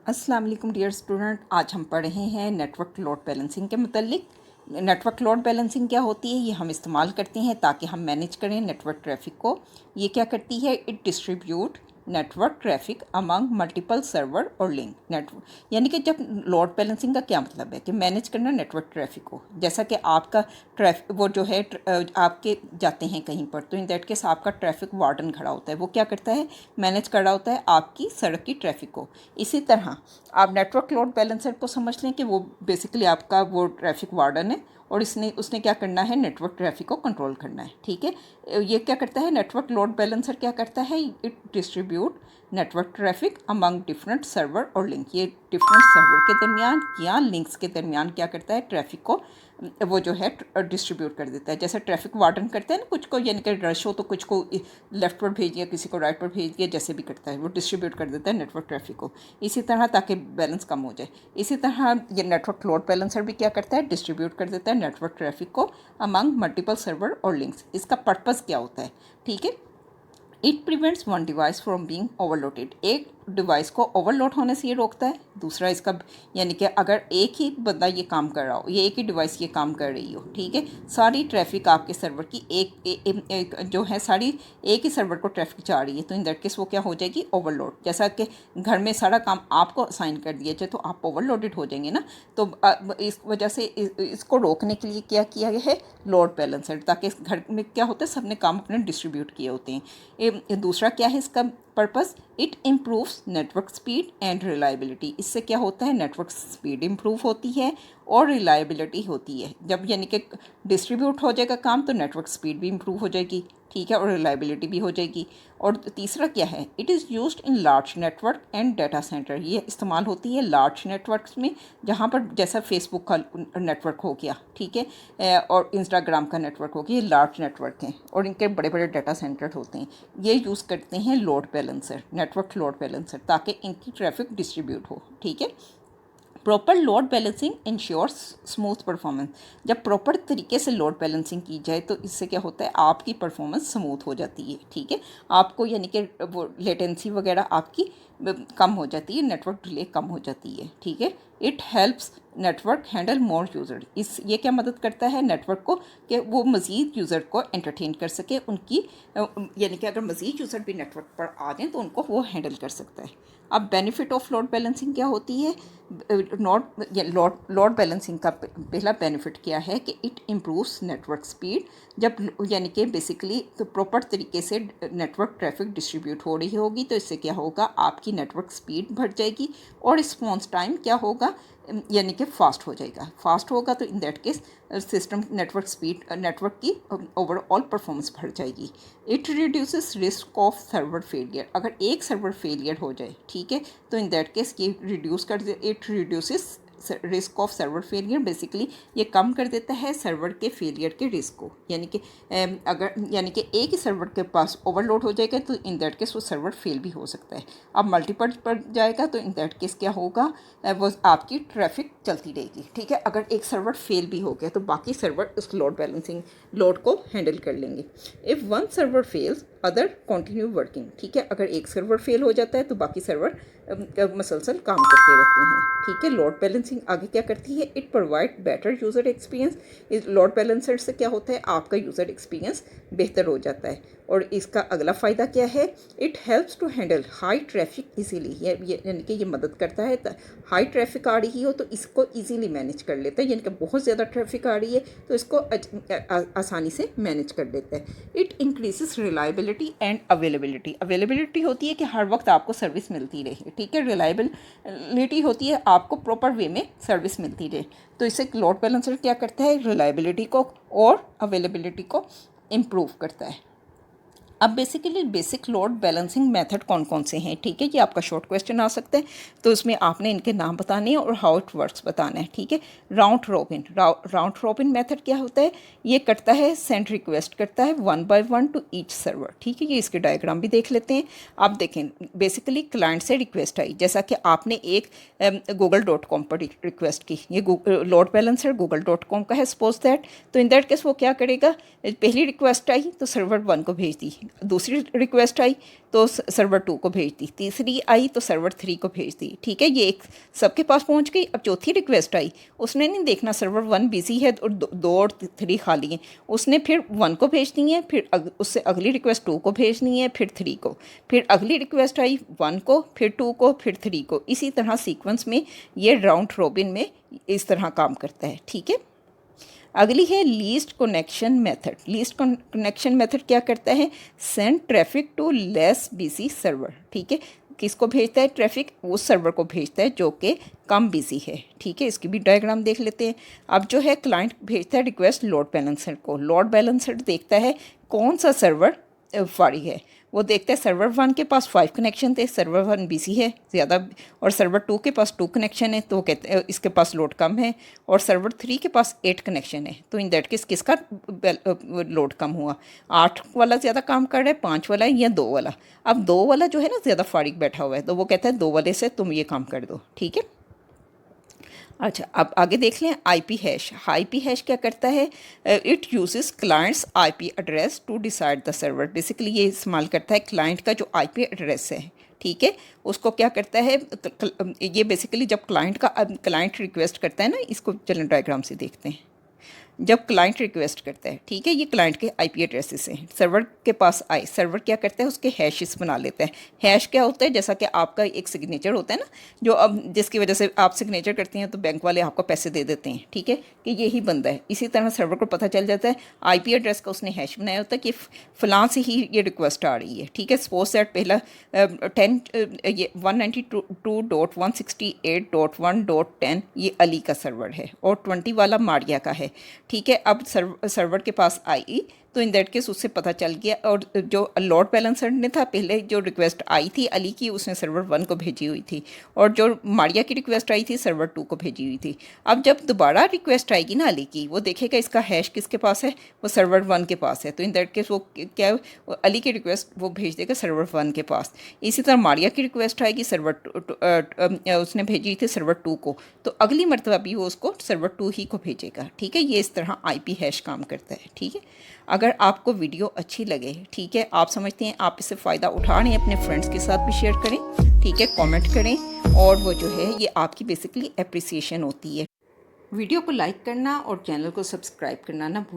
अस्सलाम वालेकुम dear student, आज हम पढ़ रहे हैं नेटवर्क लोड बैलेंसिंग के मुतल्लिक। नेटवर्क लोड बैलेंसिंग क्या होती है, ये हम इस्तेमाल करते हैं ताकि हम मैनेज करें नेटवर्क ट्रैफिक को। ये क्या करती है, it distribute network traffic among multiple server और लिंक नेटवर्क। यानी कि जब लोड बैलेंसिंग का क्या मतलब है कि मैनेज करना नेटवर्क ट्रैफिक को। जैसा कि आपका ट्रैफिक वो जो है आपके जाते हैं कहीं पर, तो इन दैट केस आपका ट्रैफिक वार्डन खड़ा होता है, वो क्या करता है, मैनेज कर रहा होता है आपकी सड़क की ट्रैफिक को। इसी तरह आप नेटवर्क लोड बैलेंसर को समझ लें कि वो बेसिकली आपका वो ट्रैफिक वार्डन है और उसने क्या करना है, नेटवर्क ट्रैफिक को कंट्रोल करना है। ठीक है, ये क्या करता है, नेटवर्क लोड बैलेंसर क्या करता है, it distribute network traffic among different server और लिंक। ये डिफरेंट सर्वर के दरमियान या लिंक्स के दरमियान क्या करता है, ट्रैफिक को वो जो है डिस्ट्रीब्यूट कर देता है। जैसे ट्रैफिक वार्डन करते हैं ना, कुछ को यानी कि रश हो तो कुछ को लेफ्ट पर भेज दिया, किसी को राइट पर भेज दिया, जैसे भी करता है वो डिस्ट्रीब्यूट कर देता है नेटवर्क ट्रैफिक को। इसी तरह ताकि बैलेंस कम हो जाए। इसी तरह ये नेटवर्क लोड बैलेंसर भी क्या करता है, डिस्ट्रीब्यूट कर देता है नेटवर्क ट्रैफिक को अमंग मल्टीपल सर्वर और लिंक्स। इसका पर्पज़ क्या होता है, ठीक है, it prevents one device from being overloaded. एक डिवाइस को ओवरलोड होने से ये रोकता है। दूसरा इसका यानी कि अगर एक ही बंदा ये काम कर रहा हो, ये एक ही डिवाइस ये काम कर रही हो, ठीक है, सारी ट्रैफिक आपके सर्वर की एक जो है सारी एक ही सर्वर को ट्रैफिक जा रही है, तो इन दैट केस वो क्या हो जाएगी, ओवरलोड। जैसा कि घर में सारा काम आपको असाइन कर दिया जाए तो आप ओवरलोडेड हो जाएंगे ना। तो इस वजह से इसको रोकने के लिए क्या किया गया है, लोड बैलेंसर, ताकि घर में क्या होता है, सबने काम अपने डिस्ट्रीब्यूट किए होते हैं। दूसरा क्या है इसका purpose, it improves network speed and reliability. इससे क्या होता है, नेटवर्क स्पीड इम्प्रूव होती है और रिलायबिलिटी होती है। जब यानी कि डिस्ट्रीब्यूट हो जाएगा काम तो नेटवर्क स्पीड भी इम्प्रूव हो जाएगी, ठीक है, और रिलायबिलिटी भी हो जाएगी। और तीसरा क्या है, it is used in large network and data centre. ये इस्तेमाल होती है लार्ज नेटवर्क्स में, जहाँ पर जैसा फेसबुक का नेटवर्क हो गया, ठीक है, और इंस्टाग्राम का नेटवर्क हो गया, ये लार्ज नेटवर्क हैं और इनके बड़े बड़े डाटा सेंटर होते हैं। ये यूज़ करते हैं load balancer, network load balancer, ताकि इनकी ट्रैफिक डिस्ट्रीब्यूट हो, ठीक है। Proper load balancing ensures smooth performance. जब प्रॉपर तरीके से लोड बैलेंसिंग की जाए तो इससे क्या होता है, आपकी परफॉर्मेंस स्मूथ हो जाती है, ठीक है। आपको यानी कि वो लेटेंसी वगैरह आपकी कम हो जाती है, नेटवर्क डिले कम हो जाती है, ठीक है। It helps network handle more user. ये क्या मदद करता है नेटवर्क को कि वो मज़ीद यूज़र को एंटरटेन कर सके, उनकी यानी कि अगर मज़ीद यूज़र भी नेटवर्क पर आ जाएँ तो उनको वो हैंडल कर सकता है। अब बेनिफिट ऑफ लोड बैलेंसिंग क्या होती है, लोड बैलेंसिंग का पहला बेनिफिट क्या है कि इट इम्प्रूव्स नेटवर्क स्पीड। जब यानी कि बेसिकली तो प्रॉपर तरीके से नेटवर्क ट्रैफिक डिस्ट्रीब्यूट हो रही होगी तो इससे क्या होगा, आपकी नेटवर्क स्पीड बढ़ जाएगी और रिस्पॉन्स टाइम क्या होगा, यानी कि फास्ट हो जाएगा। फास्ट होगा तो in that case system network speed network की ओवरऑल परफॉर्मेंस बढ़ जाएगी। It reduces risk of server failure. अगर एक सर्वर फेलियर हो जाए, ठीक है, तो इन दैट केस ये रिड्यूस कर दे, it reduces risk of server failure. Basically ये कम कर देता है सर्वर के फेलियर के रिस्क को। यानी कि अगर यानी कि एक ही सर्वर के पास ओवरलोड हो जाएगा तो इन दैट केस वो सर्वर फेल भी हो सकता है। अब मल्टीपल पर जाएगा तो इन दैट केस क्या होगा, वो आपकी ट्रैफिक चलती रहेगी, ठीक है। अगर एक सर्वर फेल भी हो गया तो बाकी सर्वर उस लोड बैलेंसिंग लोड को हैंडल कर लेंगे। If one server fails other continue working, ठीक है। अगर एक सर्वर फेल हो जाता है तो बाकी सर्वर मसलसल काम करते रहते हैं, ठीक है। लोड बैलेंसिंग आगे क्या करती है, it provide better user experience. इस लोड बैलेंसर से क्या होता है, आपका यूज़र एक्सपीरियंस बेहतर हो जाता है। और इसका अगला फ़ायदा क्या है, it helps to handle high traffic easily. यानी कि ये मदद करता है, हाई ट्रैफिक आ रही हो तो इसको इजीली मैनेज कर लेता है। यानी कि बहुत ज़्यादा ट्रैफिक आ रही है तो इसको आसानी से मैनेज कर लेता है। It increases reliability and availability. Availability होती है कि हर वक्त आपको सर्विस मिलती रहे, ठीक है। रिलायबिलिटी होती है आपको प्रॉपर वे में सर्विस मिलती रहे। तो इससे लोड बैलेंसर क्या करता है, रिलायबिलिटी को और अवेलेबिलिटी को इम्प्रूव करता है। अब basically basic load balancing method कौन कौन से हैं, ठीक है, ये आपका शॉर्ट क्वेश्चन आ सकता है। तो इसमें आपने इनके नाम बताने हैं और हाउ इट वर्क्स बताना है, ठीक है। राउंड रॉबिन मेथड क्या होता है, ये करता है सेंड रिक्वेस्ट करता है 1 by 1 टू ईच सर्वर, ठीक है। ये इसके डायग्राम भी देख लेते हैं। आप देखें बेसिकली क्लाइंट से रिक्वेस्ट आई, जैसा कि आपने एक google.com पर रिक्वेस्ट की। ये लोड बैलेंसर google.com का है सपोज दैट। तो इन दैट केस वो क्या करेगा, पहली रिक्वेस्ट आई तो सर्वर 1 को भेज दी, दूसरी रिक्वेस्ट आई तो सर्वर 2 को भेज दी, तीसरी आई तो सर्वर 3 को भेज दी, ठीक है, ये एक सबके पास पहुंच गई। अब चौथी रिक्वेस्ट आई, उसने नहीं देखना सर्वर 1 बिजी है और 2 और 3 खाली हैं, उसने फिर 1 को भेजनी है, फिर उससे अगली रिक्वेस्ट 2 को भेजनी है, फिर 3 को, फिर अगली रिक्वेस्ट आई 1 को, फिर 2 को, फिर 3 को। इसी तरह सीक्वेंस में ये राउंड रॉबिन में इस तरह काम करता है, ठीक है। अगली है least connection method. Least connection method क्या करता है, send traffic to less busy server, ठीक है। किसको भेजता है ट्रैफिक, उस सर्वर को भेजता है जो कि कम बिजी है, ठीक है। इसकी भी डायग्राम देख लेते हैं। अब जो है क्लाइंट भेजता है रिक्वेस्ट लोड बैलेंसर को, लोड बैलेंसर देखता है कौन सा सर्वर फारिग है, वो देखता है सर्वर 1 के पास 5 कनेक्शन थे, सर्वर 1 बिजी है ज़्यादा, और सर्वर 2 के पास 2 कनेक्शन है तो वो कहते हैं इसके पास लोड कम है, और सर्वर 3 के पास 8 कनेक्शन है, तो इन दैट केस किसका लोड कम हुआ, 8 वाला ज़्यादा काम कर रहा है, 5 वाला या 2 वाला। अब 2 वाला जो है ना ज़्यादा फारिग बैठा हुआ है तो वो कहता है 2 वाले से तुम ये काम कर दो, ठीक है। अच्छा, अब आगे देख लें आईपी हैश। आईपी हैश क्या करता है, it uses client's IP address to decide the server. Basically ये इस्तेमाल करता है क्लाइंट का जो आईपी एड्रेस है, ठीक है, उसको क्या करता है, ये बेसिकली जब क्लाइंट रिक्वेस्ट करता है ना, इसको चलें डायग्राम से देखते हैं। जब क्लाइंट रिक्वेस्ट करता है, ठीक है, ये क्लाइंट के आईपी एड्रेसेस हैं, सर्वर के पास आए, सर्वर क्या करता है उसके हैशेस बना लेता है। हैश क्या होता है, जैसा कि आपका एक सिग्नेचर होता है ना, जो अब जिसकी वजह से आप सिग्नेचर करती हैं तो बैंक वाले आपको पैसे दे देते हैं, ठीक है, कि यही बंदा है। इसी तरह सर्वर को पता चल जाता है, आईपी एड्रेस का उसने हैश बनाया होता है कि फ़लाँ से ही ये रिक्वेस्ट आ रही है, ठीक है। सपोज दैट पहला 192.168.1.10 ये अली का सर्वर है और 20 वाला मारिया का है, ठीक है। अब सर्वर के पास आई तो इन दैट केस उससे पता चल गया, और जो लोड बैलेंसर ने था पहले जो रिक्वेस्ट आई थी अली की, उसने सर्वर 1 को भेजी हुई थी, और जो मारिया की रिक्वेस्ट आई थी सर्वर 2 को भेजी हुई थी। अब जब दोबारा रिक्वेस्ट आएगी ना अली की, वो देखेगा इसका हैश किसके पास है, वो सर्वर 1 के पास है, तो इन दैट केस वो क्या अली की रिक्वेस्ट वो भेज देगा सर्वर 1 के पास। इसी तरह मारिया की रिक्वेस्ट आएगी सर्वर उसने भेजी थी सर्वर 2 को, तो अगली मरतबा भी वो उसको सर्वर 2 ही को भेजेगा, ठीक है। ये इस तरह आईपी हैश काम करता है, ठीक है। अगर आपको वीडियो अच्छी लगे, ठीक है, आप समझते हैं आप इससे फ़ायदा उठा रहे हैं, अपने फ्रेंड्स के साथ भी शेयर करें, ठीक है, कमेंट करें, और वो जो है ये आपकी बेसिकली एप्रिसिएशन होती है। वीडियो को लाइक करना और चैनल को सब्सक्राइब करना ना भूलें।